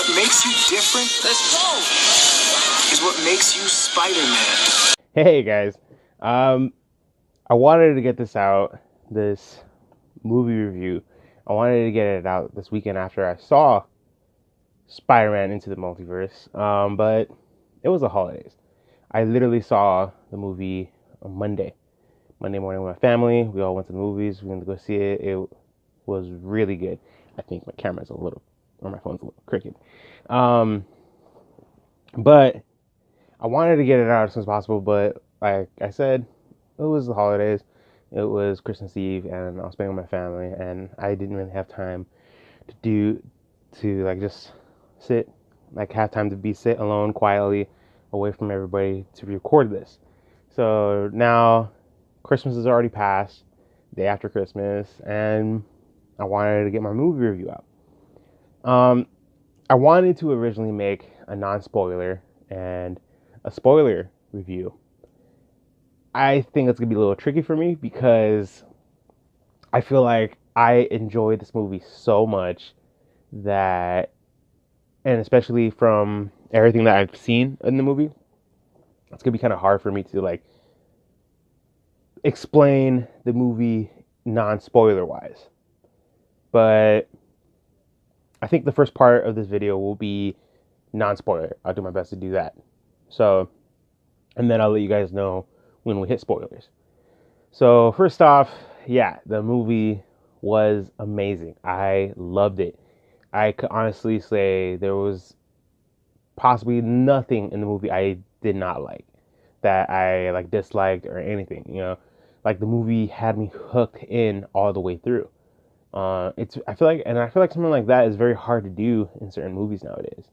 What makes you different? Let's go! Is what makes you Spider-Man. Hey guys, I wanted to get this out, this movie review. I wanted to get it out this weekend after I saw Spider-Man Into the Multiverse, but it was the holidays. I literally saw the movie on Monday morning with my family. We all went to the movies. We went to go see it. It was really good. I think my camera's a little, or my phone's a little crooked. But I wanted to get it out as soon as possible, but like I said, it was the holidays. It was Christmas Eve, and I was spending with my family, and I didn't really have time to like just sit, like have time to sit alone quietly away from everybody to record this. So now Christmas is already passed, day after Christmas, and I wanted to get my movie review out. I wanted to originally make a non-spoiler and a spoiler review. I think it's gonna be a little tricky for me because I feel like I enjoyed this movie so much that, and especially from everything that I've seen in the movie, it's gonna be kind of hard for me to like explain the movie non-spoiler wise. But I think the first part of this video will be non-spoiler. I'll do my best to do that. So, and then I'll let you guys know when we hit spoilers. So first off, yeah, the movie was amazing. I loved it. I could honestly say there was possibly nothing in the movie I did not like, that I like disliked or anything, like the movie had me hooked in all the way through. I feel like something like that is very hard to do in certain movies nowadays.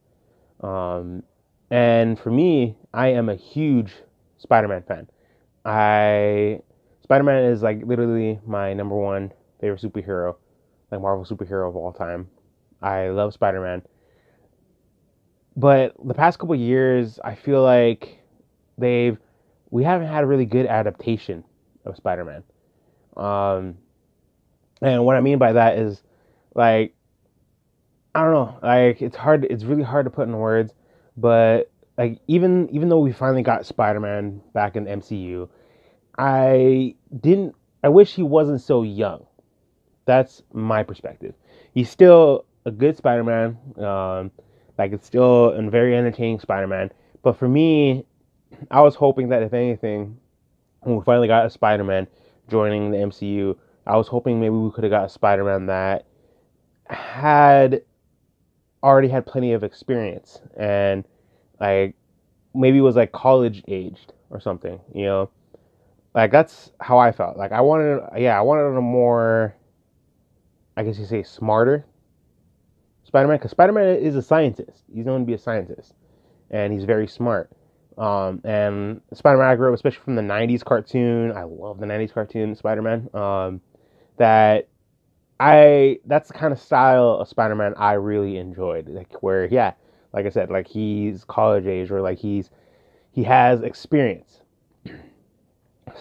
And for me, I am a huge Spider-Man fan. Spider-Man is like literally my number one favorite superhero, like Marvel superhero of all time. I love Spider-Man. But the past couple years, I feel like we haven't had a really good adaptation of Spider-Man. And what I mean by that is, like, I don't know, like it's really hard to put in words, but like even though we finally got Spider-Man back in the MCU, I wish he wasn't so young. That's my perspective. He's still a good Spider-Man. Like it's still a very entertaining Spider-Man. But for me, I was hoping that if anything, when we finally got a Spider-Man joining the MCU, I was hoping maybe we could have got a Spider-Man that had already had plenty of experience and like maybe was like college aged or something, Like that's how I felt. Like I wanted a more, I guess you say, smarter Spider-Man, because Spider-Man is a scientist. He's known to be a scientist, and he's very smart. And Spider-Man I grew up, especially from the '90s cartoon. I love the '90s cartoon Spider-Man. That's the kind of style of Spider-Man I really enjoyed. Like where, yeah, like I said, like he's college age or like he has experience. So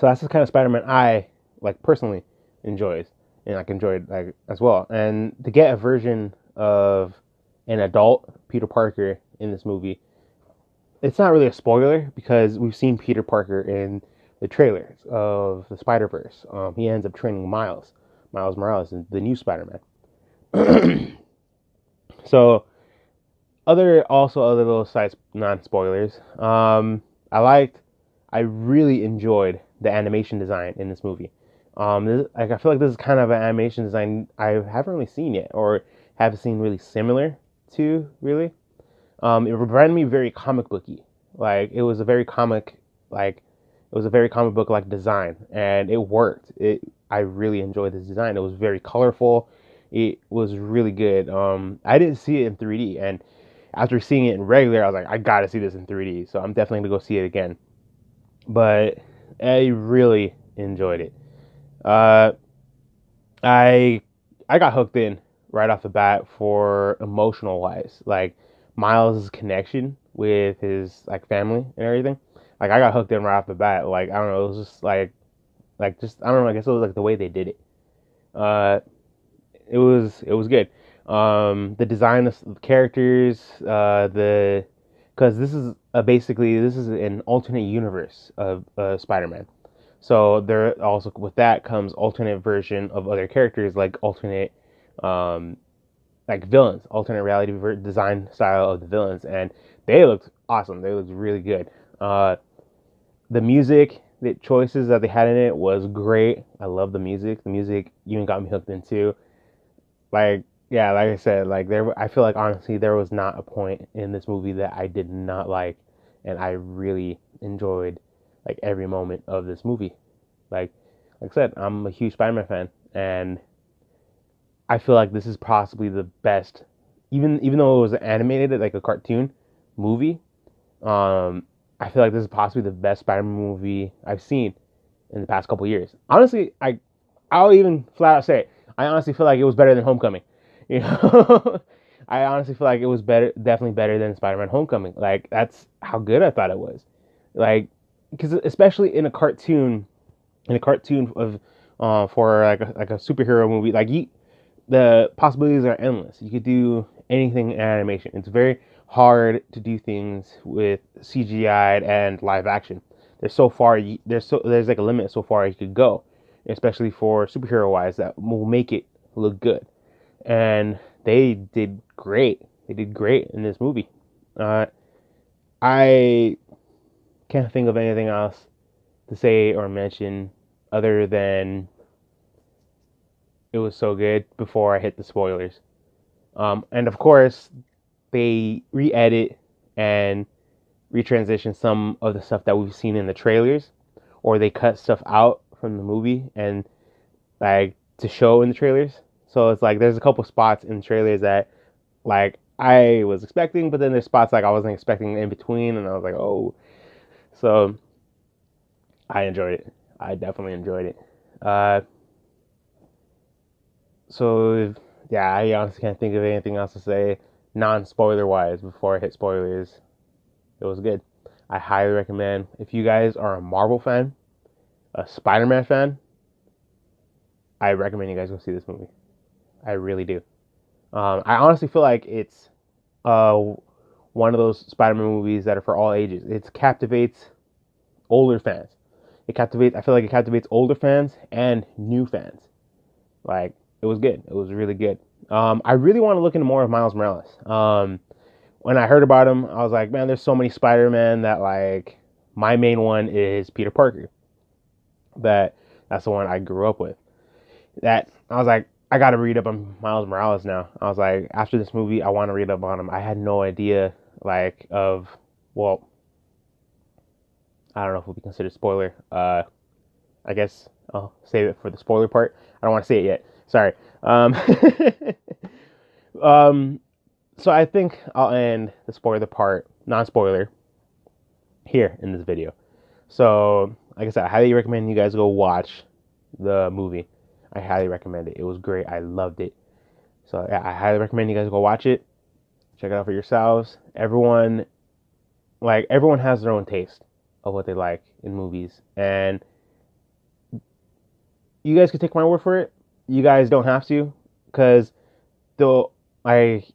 that's the kind of Spider-Man I like personally enjoyed like as well. And to get a version of an adult Peter Parker in this movie, it's not really a spoiler because we've seen Peter Parker in the trailers of the Spiderverse. He ends up training Miles Morales, the new Spider-Man. So other little side non-spoilers. I really enjoyed the animation design in this movie. I feel like this is kind of an animation design I haven't really seen yet, or haven't seen really similar to, really. It reminded me very comic booky. Like it was a very comic book like design, and it worked. I really enjoyed this design. It was very colorful. It was really good. I didn't see it in 3D, and after seeing it in regular, I was like, I gotta see this in 3D. So I'm definitely gonna go see it again. But I really enjoyed it. I I got hooked in right off the bat for emotional wise, like Miles' connection with his like family and everything. Like I got hooked in right off the bat. Like I don't know, it was just like just I don't know. I guess it was like the way they did it. Uh, it was good. The design of the characters, because this is an alternate universe of Spider-Man. So there also with that comes alternate version of other characters, like alternate um, like villains, alternate reality design style of the villains, and they looked awesome. They looked really good. The music, the choices that they had in it was great. I love the music. The music even got me hooked into. Like, yeah, like I said, like there, I feel like honestly there was not a point in this movie that I did not like, and I really enjoyed like every moment of this movie. Like I said, I'm a huge Spider-Man fan, and I feel like this is possibly the best, even though it was animated like a cartoon movie. Um, I feel like this is possibly the best Spider-Man movie I've seen in the past couple years. Honestly, I'll even flat out say it. I honestly feel like it was better than Homecoming. You know, I honestly feel like it was better, definitely better than Spider-Man Homecoming. Like that's how good I thought it was. Like because especially in a cartoon of for like a superhero movie, the possibilities are endless. You could do anything in animation. It's very hard to do things with CGI and live action. There's like a limit so far you could go, especially for superhero wise that will make it look good. And they did great. They did great in this movie. Uh, I can't think of anything else to say or mention other than it was so good before I hit the spoilers. And of course, they re-edit and retransition some of the stuff that we've seen in the trailers, or they cut stuff out from the movie and like to show in the trailers. So it's like there's a couple spots in the trailers that like I was expecting, but then there's spots like I wasn't expecting in between, and I was like, oh. So I enjoyed it. I definitely enjoyed it. Uh, so yeah, I honestly can't think of anything else to say non-spoiler wise before I hit spoilers. It was good. I highly recommend if you guys are a Marvel fan, a Spider-Man fan, I recommend you guys go see this movie. I really do. I honestly feel like it's uh, one of those Spider-Man movies that are for all ages. It captivates older fans. I feel like it captivates older fans and new fans. Like it was good. It was really good. I really want to look into more of Miles Morales. When I heard about him, I was like, man, there's so many Spider-Man that like my main one is Peter Parker. That's the one I grew up with. That I was like, I got to read up on Miles Morales now. I was like, after this movie, I want to read up on him. I had no idea like of well, I don't know if it would be considered spoiler. I guess I'll save it for the spoiler part. I don't want to say it yet. Sorry. Um, so I think I'll end the spoiler part, non-spoiler, here in this video. So, like I said, I highly recommend you guys go watch the movie. I highly recommend it. It was great. I loved it. So, yeah, I highly recommend you guys go watch it. Check it out for yourselves. Everyone has their own taste of what they like in movies, and you guys can take my word for it. You guys don't have to, because the I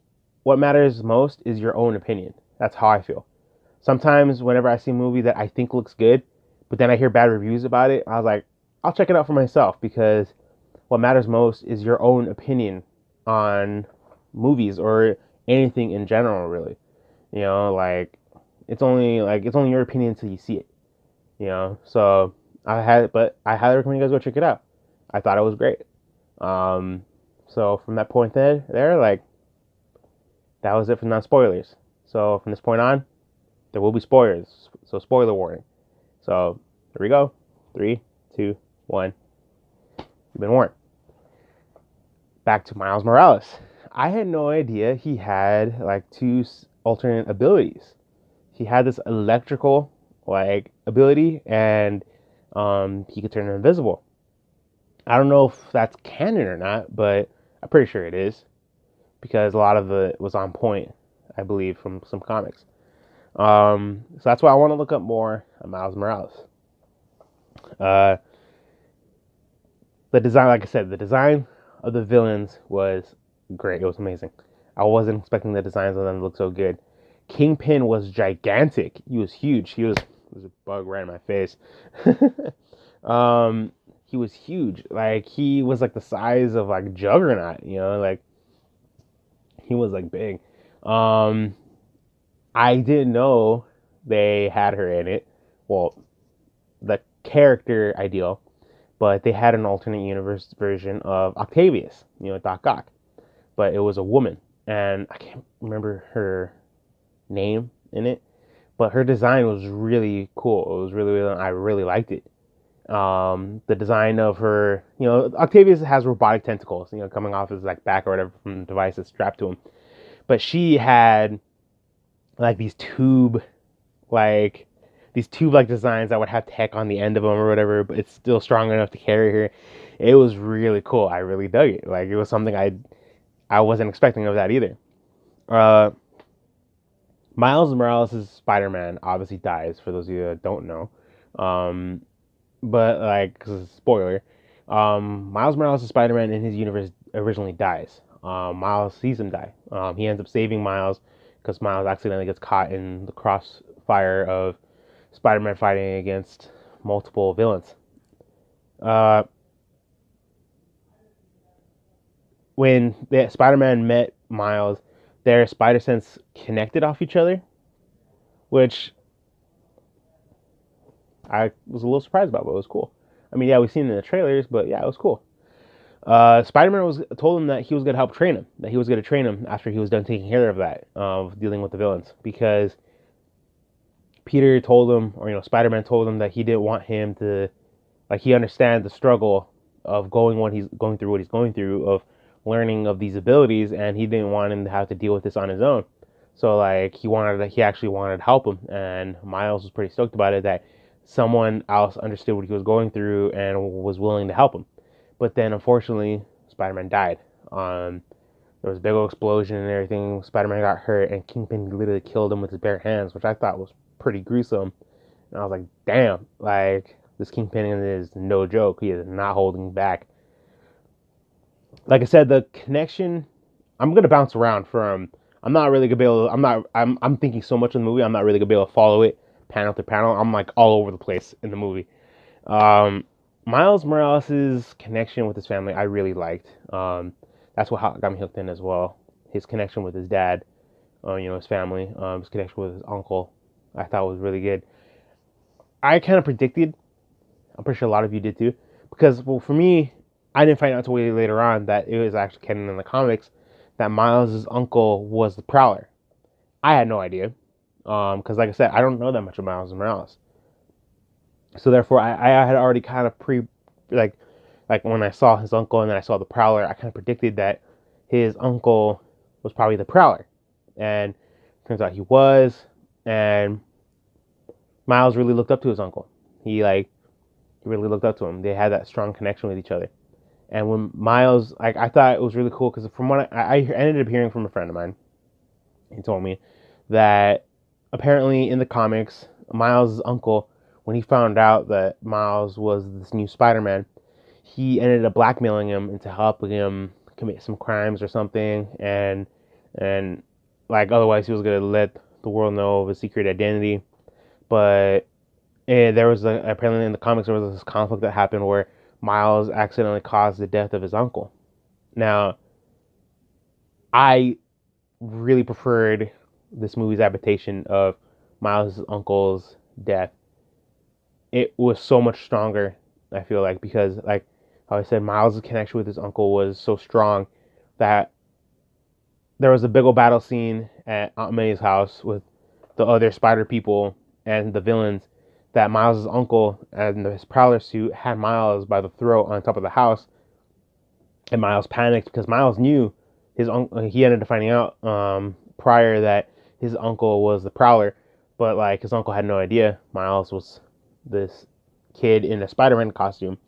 what matters most is your own opinion. That's how I feel. Sometimes whenever I see a movie that I think looks good, but then I hear bad reviews about it, I was like, I'll check it out for myself, because what matters most is your own opinion on movies or anything in general, really. You know, it's only your opinion until you see it. You know, so I highly recommend you guys go check it out. I thought it was great. Um, so from that point there, like that was it for non spoilers. So from this point on, there will be spoilers. So spoiler warning. So here we go. 3, 2, 1. You've been warned. Back to Miles Morales. I had no idea he had like two alternate abilities. He had this electrical like ability, and he could turn invisible. I don't know if that's canon or not, but I'm pretty sure it is, because a lot of it was on point, I believe, from some comics. So that's why I want to look up more on Miles Morales. Uh, the design, like I said, the design of the villains was great. It was amazing. I wasn't expecting the designs of them to look so good. Kingpin was gigantic. He was huge. He was a bug right in my face. um, he was huge. Like he was like the size of like Juggernaut. Like he was like big. Um, I didn't know they had her in it. Well, the character ideal, but they had an alternate universe version of Octavius. Doc Ock, but it was a woman, and I can't remember her name in it, but her design was really cool. It was really, I really liked it. The design of her, Octavius has robotic tentacles, coming off his like back or whatever from the devices strapped to him, but she had like like these tube like designs that would have tech on the end of them or whatever, but it's still strong enough to carry her. It was really cool. I really dug it. Like it was something I wasn't expecting of that either. Uh, Miles Morales' Spider-Man obviously dies, for those of you that don't know. Um, but, like, 'cause spoiler, Miles Morales' Spider-Man in his universe originally dies. Miles sees him die. He ends up saving Miles because Miles accidentally gets caught in the crossfire of Spider-Man fighting against multiple villains. Uh, when Spider-Man met Miles, their spider sense connected off each other, which I was a little surprised about, but it was cool. I mean, yeah, we've seen it in the trailers, but yeah, it was cool. Spider-Man was told him that he was going to help train him, that he was going to train him after he was done taking care of that, of dealing with the villains, because Peter told him, or Spider-Man told him that he didn't want him to, like, he understands the struggle of what he's going through, of learning of these abilities, and he didn't want him to have to deal with this on his own. So like he actually wanted to help him, and Miles was pretty stoked about it that someone else understood what he was going through and was willing to help him. But then unfortunately, Spider-Man died. There was a big old explosion and everything. Spider-Man got hurt, and Kingpin literally killed him with his bare hands, which I thought was pretty gruesome. And I was like, damn, like this Kingpin is no joke. He is not holding back. Like I said, the connection. I'm gonna bounce around from. I'm not really gonna be able. I'm not. I'm thinking so much in the movie. I'm not really gonna be able to follow it panel to panel. I'm like all over the place in the movie. Um, Miles Morales' connection with his family, I really liked. That's what got me hooked in as well. His connection with his dad, his family, his connection with his uncle, I thought was really good. I kind of predicted. I'm pretty sure a lot of you did too, because well, for me, I didn't find out until way later on that it was actually canon in the comics that Miles' uncle was the Prowler. I had no idea, because like I said, I don't know that much of Miles Morales. So therefore, I had already kind of like like when I saw his uncle and then I saw the Prowler, I kind of predicted that his uncle was probably the Prowler, and turns out he was. And Miles really looked up to his uncle. He really looked up to him. They had that strong connection with each other. And when Miles, like, I thought it was really cool because from what I ended up hearing from a friend of mine, he told me that apparently in the comics, Miles' uncle, when he found out that Miles was this new Spider-Man, he ended up blackmailing him into helping him commit some crimes or something, and like otherwise he was gonna let the world know of his secret identity. But there was apparently in the comics there was this conflict that happened where Miles accidentally caused the death of his uncle. Now, I really preferred this movie's adaptation of Miles' uncle's death. It was so much stronger, I feel like, because, like how I said, Miles' connection with his uncle was so strong that there was a big old battle scene at Aunt May's house with the other spider people and the villains that Miles' uncle and his Prowler suit had Miles by the throat on top of the house, and Miles panicked because Miles knew his uncle. He ended up finding out prior that his uncle was the Prowler, but like his uncle had no idea Miles was this kid in a Spider-Man costume.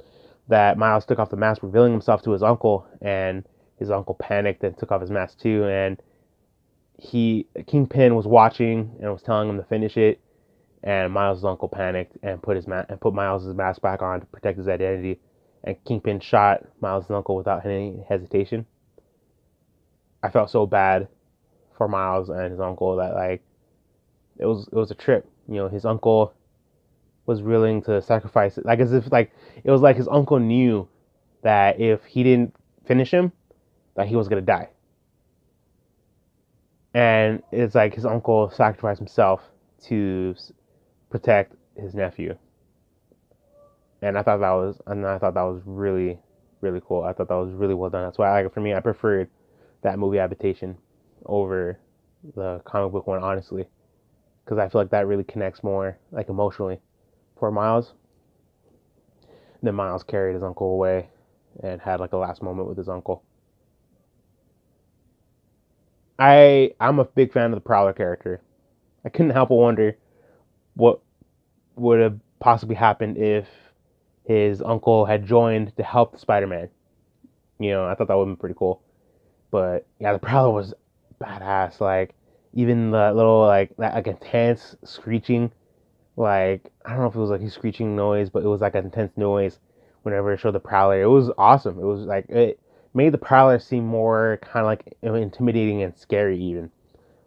That Miles took off the mask, revealing himself to his uncle, and his uncle panicked and took off his mask too. And Kingpin was watching and was telling him to finish it, and Miles' uncle panicked and put Miles' mask back on to protect his identity. And Kingpin shot Miles' uncle without any hesitation. I felt so bad for Miles and his uncle that like it was a trip. You know, his uncle was willing to sacrifice it, like as if like it was like his uncle knew that if he didn't finish him, that he was gonna die, and it's like his uncle sacrificed himself to protect his nephew, and I thought that was really, really cool. I thought that was really well done. That's why, like, for me, I preferred that movie adaptation over the comic book one, honestly, because I feel like that really connects more, like, emotionally for Miles. And then Miles carried his uncle away and had like a last moment with his uncle. I'm a big fan of the Prowler character. I couldn't help but wonder what would have possibly happened if his uncle had joined to help the Spider-Man. You know, I thought that would have been pretty cool. But yeah, the Prowler was badass. Like even the little like intense screeching, like I don't know if it was like a screeching noise, but it was like an intense noise whenever it showed the Prowler. It was awesome. It was like it made the Prowler seem more kind of like intimidating and scary even.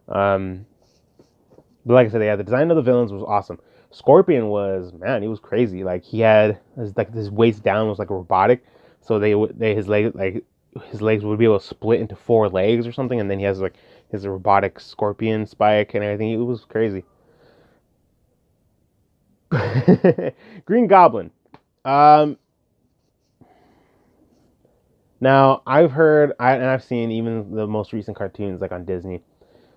Um, but like I said, yeah, the design of the villains was awesome. Scorpion was, man, he was crazy. Like he had his waist down was like robotic, so they his legs would be able to split into four legs or something, and then he has like his robotic scorpion spike and everything. It was crazy. Green Goblin. Um, Now I've heard and I've seen even the most recent cartoons like on Disney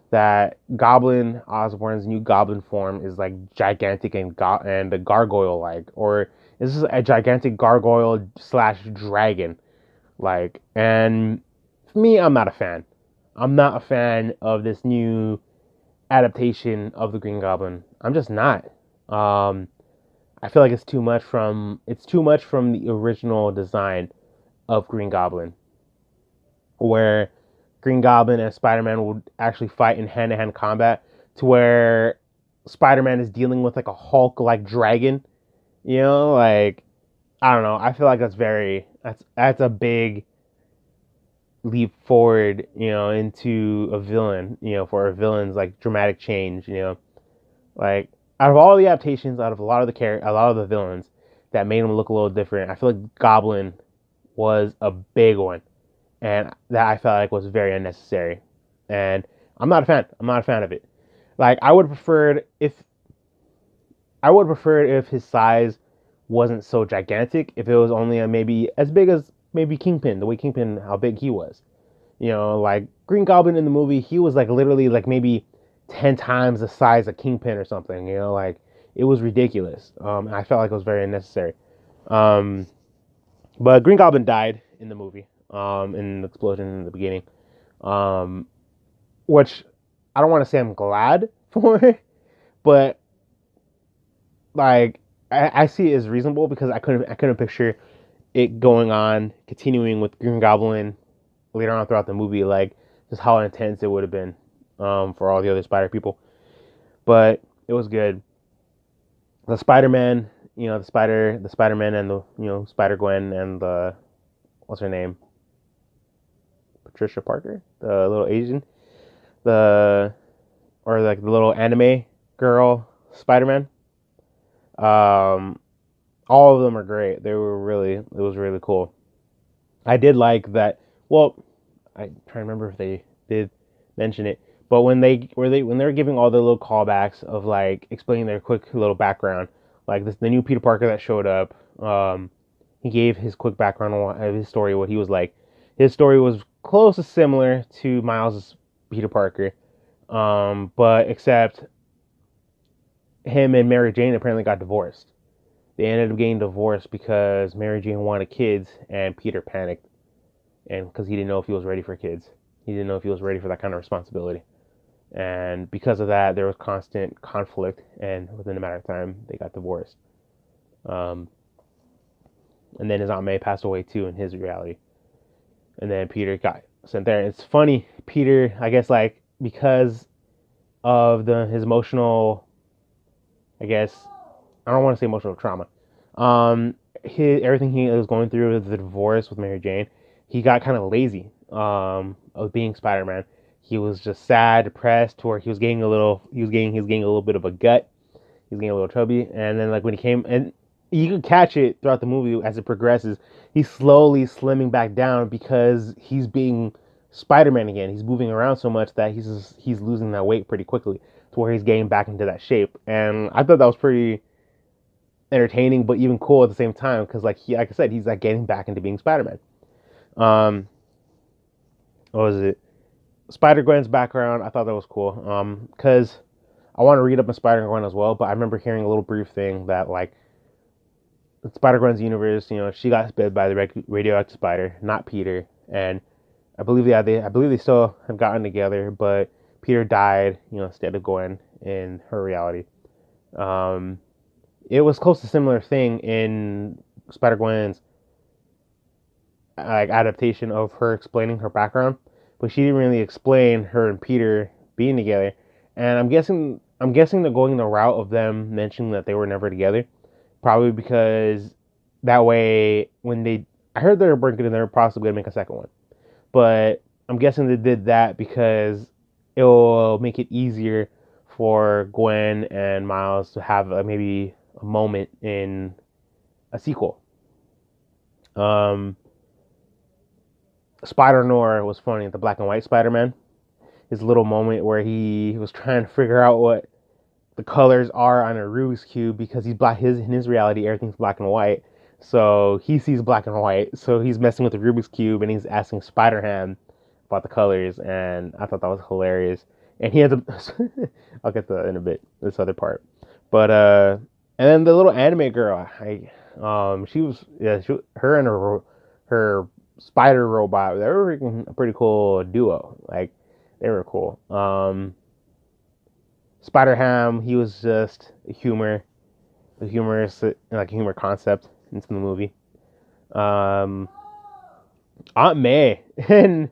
that Goblin Osborn's new Goblin form is like gigantic and a gargoyle like, or is this a gigantic gargoyle slash dragon like? And for me, I'm not a fan. I'm not a fan of this new adaptation of the Green Goblin. I'm just not. Um, I feel like it's too much from the original design of Green Goblin, where Green Goblin and Spider-Man would actually fight in hand-to-hand combat, to where Spider-Man is dealing with like a Hulk-like dragon. You know, like I don't know. I feel like that's a big leap forward. You know, into a villain. You know, for a villain's like dramatic change. You know, like out of all the adaptations, out of a lot of the villains that made him look a little different, I feel like Goblin was a big one, and that I felt like was very unnecessary. And I'm not a fan. I'm not a fan of it. Like I would prefer if his size wasn't so gigantic. If it was only maybe as big as maybe Kingpin, the way Kingpin, how big he was. You know, like Green Goblin in the movie, he was like literally like maybe 10 times the size of Kingpin or something. You know, like it was ridiculous. I felt like it was very unnecessary. Um, but Green Goblin died in the movie. In an explosion in the beginning. Um, which I don't want to say I'm glad for, but like I see it as reasonable because I couldn't picture it going on, continuing with Green Goblin later on throughout the movie, like just how intense it would have been for all the other Spider people. But it was good. The Spider-Man, you know, the Spider-Man and the Spider Gwen and the what's her name, Patricia Parker, the little Asian, the or like the little anime girl Spider-Man. Um, all of them are great. It was really cool. I did like that. Well, I try to remember if they did mention it, but when they were giving all the little callbacks of like explaining their quick little background, like the new Peter Parker that showed up, he gave his quick background on his story, what he was like. His story was close to similar to Miles' Peter Parker, but except him and Mary Jane apparently got divorced. They ended up getting divorced because Mary Jane wanted kids and Peter panicked, and because he didn't know if he was ready for kids. He didn't know if he was ready for that kind of responsibility. And because of that, there was constant conflict, and within a matter of time, they got divorced. Um, and then his Aunt May passed away too in his reality. And then Peter got sent there. And it's funny, Peter, I guess, like, because of his emotional, I guess, I don't want to say emotional trauma. Everything he was going through with the divorce with Mary Jane, he got kind of lazy. of being Spider-Man. He was just sad, depressed, or he was getting a little bit of a gut. He was getting a little chubby, and then like when he came, and you can catch it throughout the movie as it progresses. He's slowly slimming back down because he's being Spider-Man again. He's moving around so much that he's losing that weight pretty quickly to where he's getting back into that shape. And I thought that was pretty entertaining, but even cool at the same time because like I said, he's like getting back into being Spider-Man. Um, what was it? Spider Gwen's background, I thought that was cool. Because I want to read up on Spider Gwen as well, but I remember hearing a little brief thing that like Spider Gwen's universe, she got bit by the radioactive spider, not Peter, and I believe they still have gotten together, but Peter died, instead of Gwen in her reality. Um, it was close to a similar thing in Spider Gwen's like adaptation of her explaining her background, but she didn't really explain her and Peter being together. And I'm guessing they're going the route of them mentioning that they were never together, probably because that way I heard they're possibly gonna make a second one, but I'm guessing they did that because it will make it easier for Gwen and Miles to have maybe a moment in a sequel. Um, Spider Noir was funny. The black and white Spider Man, his little moment where he was trying to figure out what the colors are on a Rubik's cube because he's black. In his reality, everything's black and white. So he sees black and white. So he's messing with the Rubik's cube and he's asking Spider Ham about the colors, and I thought that was hilarious. And he had to. I'll get to that in a bit. This other part, but and then the little anime girl, she was her and her spider robot. They were a pretty cool duo. Like they were cool. Spider Ham, he was just a humorous like humor concept into the movie. Um, Aunt May and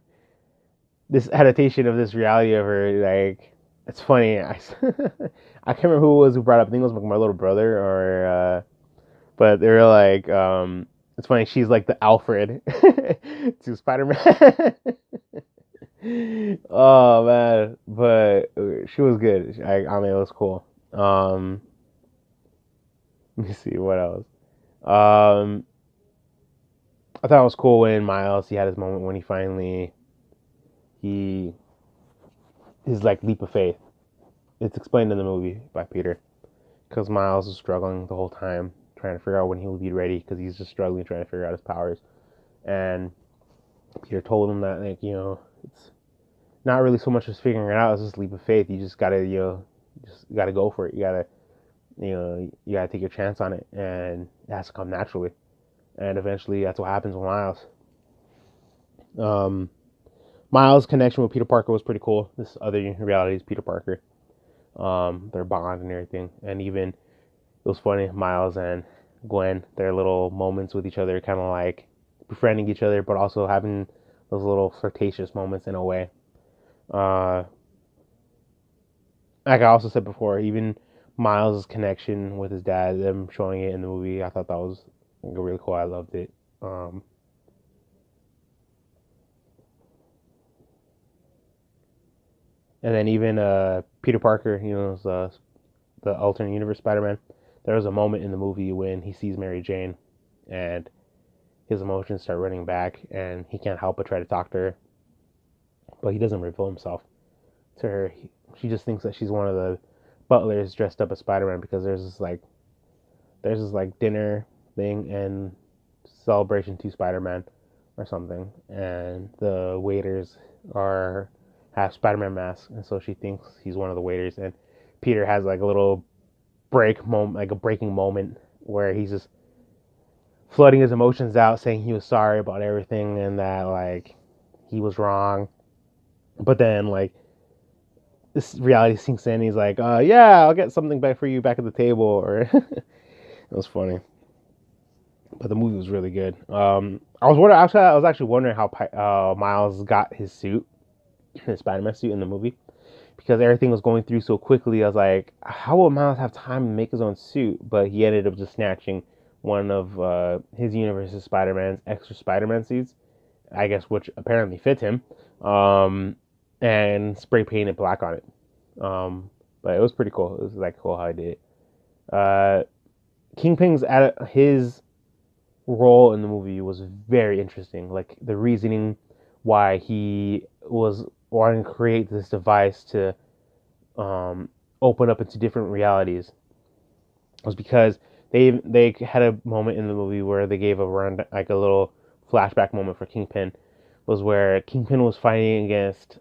this adaptation of this reality of her, like it's funny. I can't remember who it was who brought up. I think it was like my little brother or but they were like it's funny. She's like the Alfred to Spider Man. Oh man, but she was good. I mean, it was cool. Let me see what else. Um, I thought it was cool when Miles he had his moment when he finally he his like leap of faith. It's explained in the movie by Peter because Miles was struggling the whole time trying to figure out when he would be ready because he's just struggling trying to figure out his powers, and Peter told him that it's not really so much as figuring it out as just leap of faith. You just gotta just gotta go for it. You gotta take your chance on it, and it has to come naturally. And eventually, that's what happens with Miles. Um, Miles' connection with Peter Parker was pretty cool. This other reality is Peter Parker. Their bond and everything, and even it was funny. Miles and Gwen, their little moments with each other, kind of like befriending each other, but also having those little flirtatious moments in a way. Uh, like I also said before, even Miles' connection with his dad, them showing it in the movie, I thought that was really cool. I loved it. And then even Peter Parker, the alternate universe Spider-Man. There was a moment in the movie when he sees Mary Jane, and his emotions start running back, and he can't help but try to talk to her, but he doesn't reveal himself to her. She just thinks that she's one of the butlers dressed up as Spider-Man because there's this like dinner thing and celebration to Spider-Man or something, and the waiters are have Spider-Man masks, and so she thinks he's one of the waiters. And Peter has like a little like a breaking moment where he's just flooding his emotions out, saying he was sorry about everything and that like he was wrong. But then like this reality sinks in. He's like, yeah, I'll get something back for you back at the table. Or it was funny, but the movie was really good. I was actually wondering how Miles got his suit, his Spider-Man suit in the movie, because everything was going through so quickly. I was like, how will Miles have time to make his own suit? But he ended up just snatching one of his universe's Spider-Man's extra Spider-Man suits I guess, which apparently fits him, and spray painted black on it. But it was pretty cool. It was like cool how I did it. Kingpin's his role in the movie was very interesting. Like the reasoning why he was wanting to create this device to open up into different realities was because they had a moment in the movie where they gave a run, like a little flashback moment for Kingpin, was where Kingpin was fighting against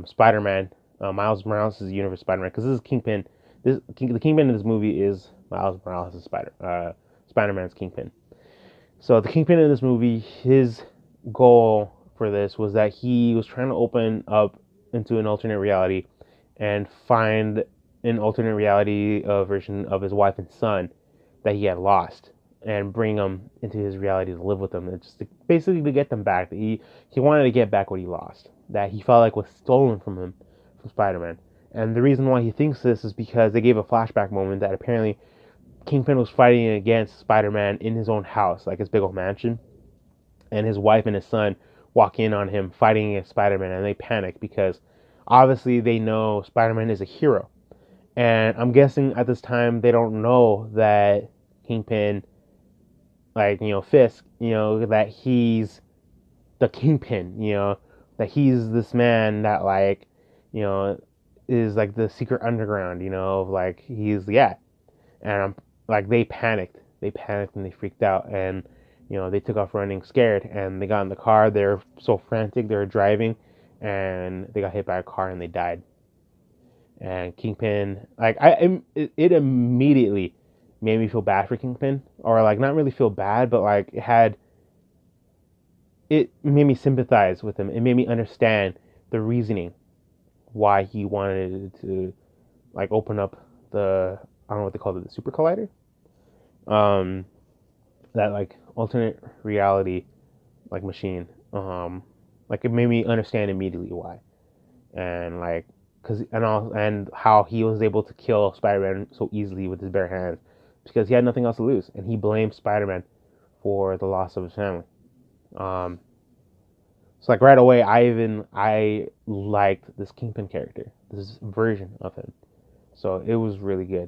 Spider-Man, Miles Morales' universe Spider-Man, because this is Kingpin. The Kingpin in this movie is Miles Morales' Spider-Man's Kingpin. So the Kingpin in this movie, his goal for this was that he was trying to open up into an alternate reality and find an alternate reality version of his wife and son that he had lost, and bring them into his reality to live with them, and just basically to get them back. He wanted to get back what he lost, that he felt like was stolen from him, from Spider-Man. And the reason why he thinks this is because they gave a flashback moment that apparently Kingpin was fighting against Spider-Man in his own house, like his big old mansion, and his wife and his son walk in on him fighting against Spider-Man, and they panic because obviously they know Spider-Man is a hero. And I'm guessing at this time they don't know that Kingpin, like, Fisk, that he's the Kingpin, that he's this man that, like, is like the secret underground, of like, he's the guy. And I'm like, they panicked and they freaked out, and they took off running scared, and they got in the car. They're so frantic, they were driving, and they got hit by a car and they died. And Kingpin, like, it immediately made me feel bad for Kingpin, or like not really feel bad, but like it made me sympathize with him. It made me understand the reasoning why he wanted to, like, open up the, I don't know what they call it, the super collider, that, like, alternate reality, like, machine. Like, it made me understand immediately why, and like, and how he was able to kill Spider-Man so easily with his bare hands, because he had nothing else to lose, and he blamed Spider-Man for the loss of his family. So, like, right away, I liked this Kingpin character, this version of him. So it was really good.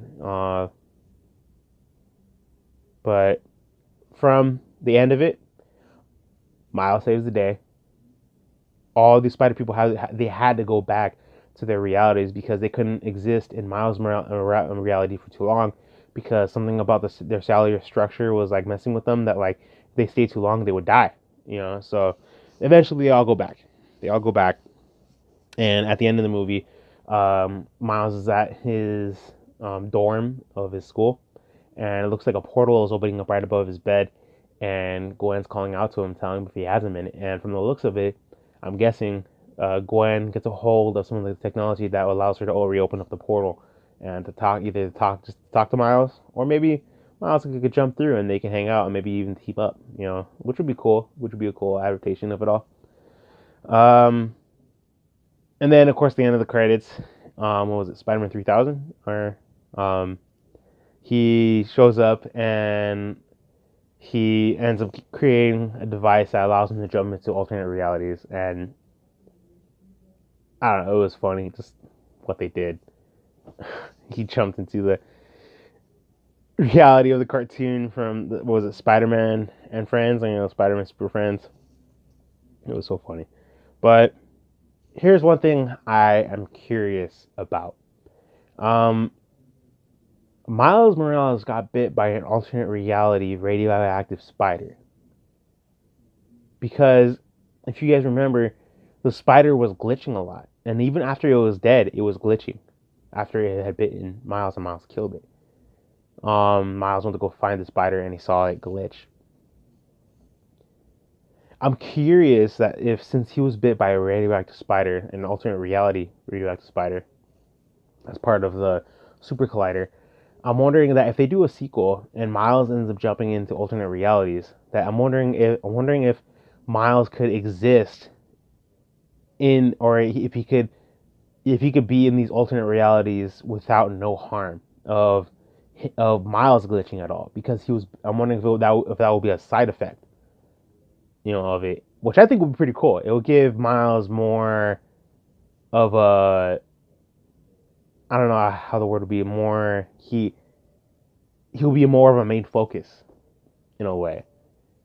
But from the end of it, Miles saves the day. All these Spider people had to go back to their realities because they couldn't exist in Miles' reality for too long, because something about their cellular structure was, like, messing with them, that, like, if they stayed too long they would die. So eventually they all go back. And at the end of the movie, Miles is at his dorm of his school, and it looks like a portal is opening up right above his bed, and Gwen's calling out to him, telling him if he has a minute. And from the looks of it, I'm guessing Gwen gets a hold of some of the technology that allows her to reopen up the portal and to talk to Miles, or maybe Miles could jump through and they can hang out and maybe even team up, which would be cool, which would be a cool adaptation of it all. And then, of course, the end of the credits, what was it, Spider-Man 3000? Or he shows up and he ends up creating a device that allows him to jump into alternate realities. And I don't know, it was funny, just what they did. He jumped into the reality of the cartoon from, what was it, Spider-Man and Friends, Spider-Man Super Friends. It was so funny. But here's one thing I am curious about. Miles Morales got bit by an alternate reality radioactive spider. Because if you guys remember, the spider was glitching a lot. And even after it was dead, it was glitching. After it had bitten Miles and Miles killed it. Miles went to go find the spider and he saw it glitch. I'm curious that if, since he was bit by a radioactive spider, an alternate reality radioactive spider, as part of the super collider, I'm wondering that if they do a sequel and Miles ends up jumping into alternate realities, that I'm wondering if Miles could exist in, or if he could be in these alternate realities without no harm of Miles glitching at all, because I'm wondering if that would be a side effect, of it, which I think would be pretty cool. It will give Miles more of a, I don't know how the word would be, more, he'll be more of a main focus in a way.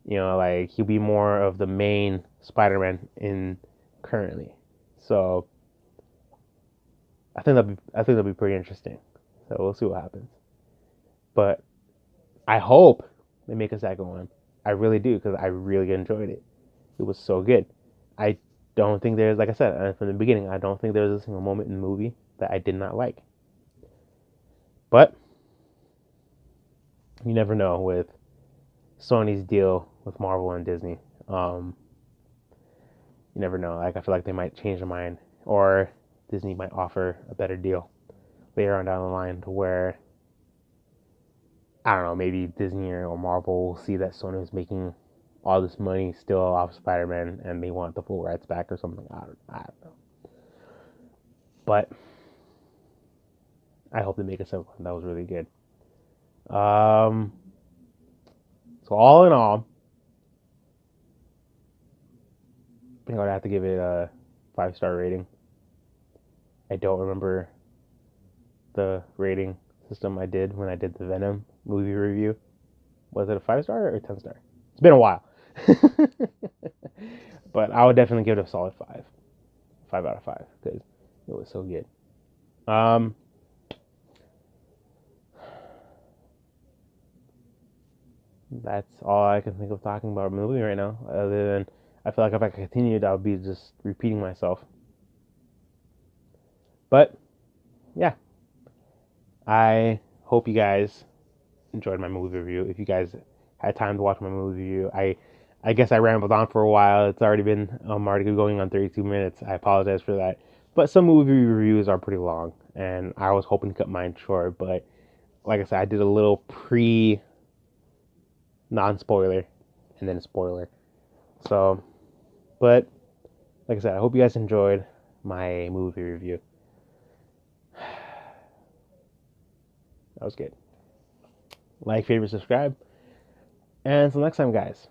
You know, like he'll be more of the main Spider-Man in currently. So I think that'll be pretty interesting. So we'll see what happens. But I hope they make a second one. I really do, because I really enjoyed it. It was so good. I don't think there's, like I said from the beginning, I don't think there's a single moment in the movie that I did not like. But you never know with Sony's deal with Marvel and Disney. You never know. Like, I feel like they might change their mind, or Disney might offer a better deal later on down the line, to where, I don't know, maybe Disney or Marvel will see that Sony is making all this money still off Spider-Man and they want the full rights back or something. I don't know. But I hope they make a second one. That was really good. So all in all, I think I would have to give it a 5-star rating. I don't remember the rating system I did when I did the Venom movie review. Was it a 5-star or a 10-star? It's been a while. But I would definitely give it a solid 5. 5 out of 5, because it was so good. That's all I can think of talking about a movie right now. Other than, I feel like if I continued, I would be just repeating myself. But yeah, I hope you guys enjoyed my movie review. If you guys had time to watch my movie review, I guess I rambled on for a while. It's already been, I'm already going on 32 minutes. I apologize for that. But some movie reviews are pretty long, and I was hoping to cut mine short. But like I said, I did a little pre non-spoiler and then a spoiler. So, but like I said, I hope you guys enjoyed my movie review. That was good. Like, favorite, subscribe. And until next time, guys.